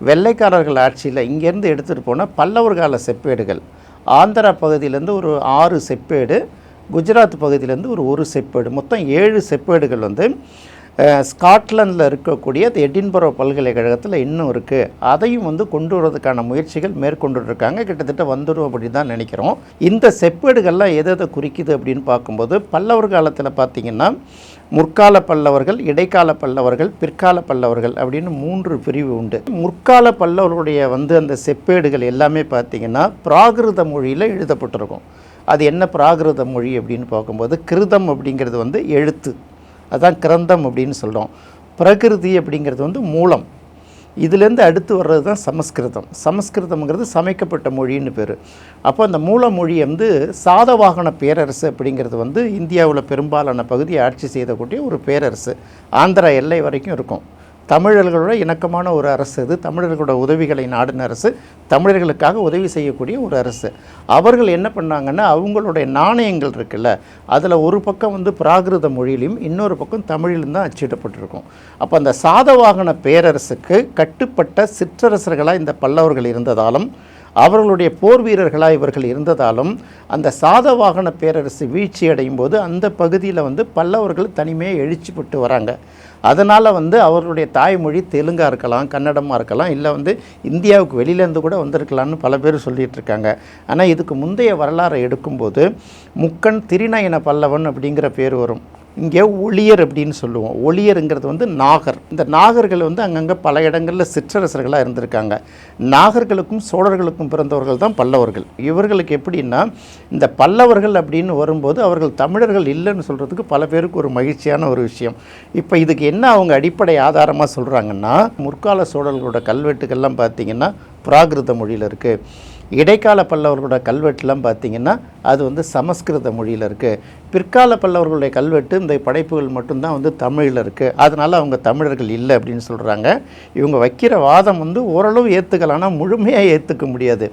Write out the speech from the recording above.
வெள்ளைக்காரர்கள் ஆட்சியில் இங்கேருந்து எடுத்துகிட்டு போன பல்லவர் கால செப்பேடுகள் ஆந்திரா பகுதியிலேருந்து ஒரு 6 செப்பேடு, குஜராத் பகுதியிலேருந்து ஒரு செப்பேடு, மொத்தம் 7 செப்பேடுகள் வந்து ஸ்காட்லாண்டில் இருக்கக்கூடிய எடின்பரோ பல்கலைக்கழகத்தில் இன்னும் இருக்குது. அதையும் வந்து கொண்டு வரதுக்கான முயற்சிகள் மேற்கொண்டுருக்காங்க. கிட்டத்தட்ட வந்துடும் அப்படி தான் நினைக்கிறோம். இந்த செப்பேடுகள்லாம் எதை குறிக்குது அப்படின்னு பார்க்கும்போது, பல்லவர் காலத்தில் பார்த்திங்கன்னா முற்கால பல்லவர்கள், இடைக்கால பல்லவர்கள், பிற்கால பல்லவர்கள் அப்படின்னு 3 பிரிவு உண்டு. முற்கால பல்லவர்களுடைய வந்து அந்த செப்பேடுகள் எல்லாமே பார்த்திங்கன்னா பிராகிருத மொழியில் எழுதப்பட்டிருக்கும். அது என்ன பிராகிருத மொழி அப்படின்னு பார்க்கும்போது, கிருதம் அப்படிங்கிறது வந்து எழுத்து, அதான் கிரந்தம் அப்படின்னு சொல்கிறோம். பிரகிருதி அப்படிங்கிறது வந்து மூலம். இதுலேருந்து அடுத்து வர்றது தான் சமஸ்கிருதம். சமஸ்கிருதம்ங்கிறது சமைக்கப்பட்ட மொழின்னு பேர். அப்போ அந்த மூல மொழி வந்து சாதவாகன பேரரசு அப்படிங்கிறது வந்து இந்தியாவில் பெரும்பாலான பகுதியை ஆட்சி செய்யக்கூடிய ஒரு பேரரசு. ஆந்திரா எல்லை வரைக்கும் இருக்கும். தமிழர்களோட இணக்கமான ஒரு அரசு இது. தமிழர்களோட உதவிகளை நாடின அரசு, தமிழர்களுக்காக உதவி செய்யக்கூடிய ஒரு அரசு. அவர்கள் என்ன பண்ணாங்கன்னா, அவங்களுடைய நாணயங்கள் இருக்குல்ல, அதில் ஒரு பக்கம் வந்து பிராகிருத மொழியிலையும் இன்னொரு பக்கம் தமிழிலும் தான் அச்சிடப்பட்டிருக்கும். அப்போ அந்த சாதவாகன பேரரசுக்கு கட்டுப்பட்ட சிற்றரசர்களாக இந்த பல்லவர்கள் இருந்ததாலும், அவர்களுடைய போர் வீரர்களாக இவர்கள் இருந்ததாலும், அந்த சாதவாகன பேரரசு வீழ்ச்சி அடையும் போது அந்த பகுதியில் வந்து பல்லவர்கள் தனிமையாக எழுச்சிப்பட்டு வராங்க. அதனால் வந்து அவர்களுடைய தாய்மொழி தெலுங்காக இருக்கலாம், கன்னடமாக இருக்கலாம், இல்லை வந்து இந்தியாவுக்கு வெளியிலேருந்து கூட வந்திருக்கலான்னு பல பேர் சொல்லிகிட்டு இருக்காங்க. ஆனால் இதுக்கு முந்தைய வரலாறை எடுக்கும்போது முக்கன் திரிநயன பல்லவன் அப்படிங்கிற பேர் வரும். இங்கே ஒளியர் அப்படின்னு சொல்லுவோம். ஒளியருங்கிறது வந்து நாகர். இந்த நாகர்கள் வந்து அங்கங்கே பல இடங்களில் சிற்றரசர்களாக இருந்திருக்காங்க. நாகர்களுக்கும் சோழர்களுக்கும் பிறந்தவர்கள் தான் பல்லவர்கள். இவர்களுக்கு எப்படின்னா, இந்த பல்லவர்கள் அப்படின்னு வரும்போது அவர்கள் தமிழர்கள் இல்லைன்னு சொல்கிறதுக்கு பல பேருக்கு ஒரு மகிழ்ச்சியான ஒரு விஷயம். இப்போ இதுக்கு என்ன அவங்க அடிப்படை ஆதாரமாக சொல்கிறாங்கன்னா, முற்கால சோழர்களோட கல்வெட்டுகள்லாம் பார்த்திங்கன்னா பிராகிருத மொழியில் இருக்குது. இடைக்கால பல்லவர்களோட கல்வெட்டுலாம் பார்த்திங்கன்னா அது வந்து சமஸ்கிருத மொழியில் இருக்குது. பிற்கால பல்லவர்களுடைய கல்வெட்டு இந்த படைப்புகள் மட்டும்தான் வந்து தமிழில் இருக்குது. அதனால் அவங்க தமிழர்கள் இல்லை அப்படின்னு சொல்கிறாங்க. இவங்க வைக்கிற வாதம் வந்து ஓரளவு ஏற்றுக்கலாம், ஆனால் முழுமையாக ஏற்றுக்க முடியாது.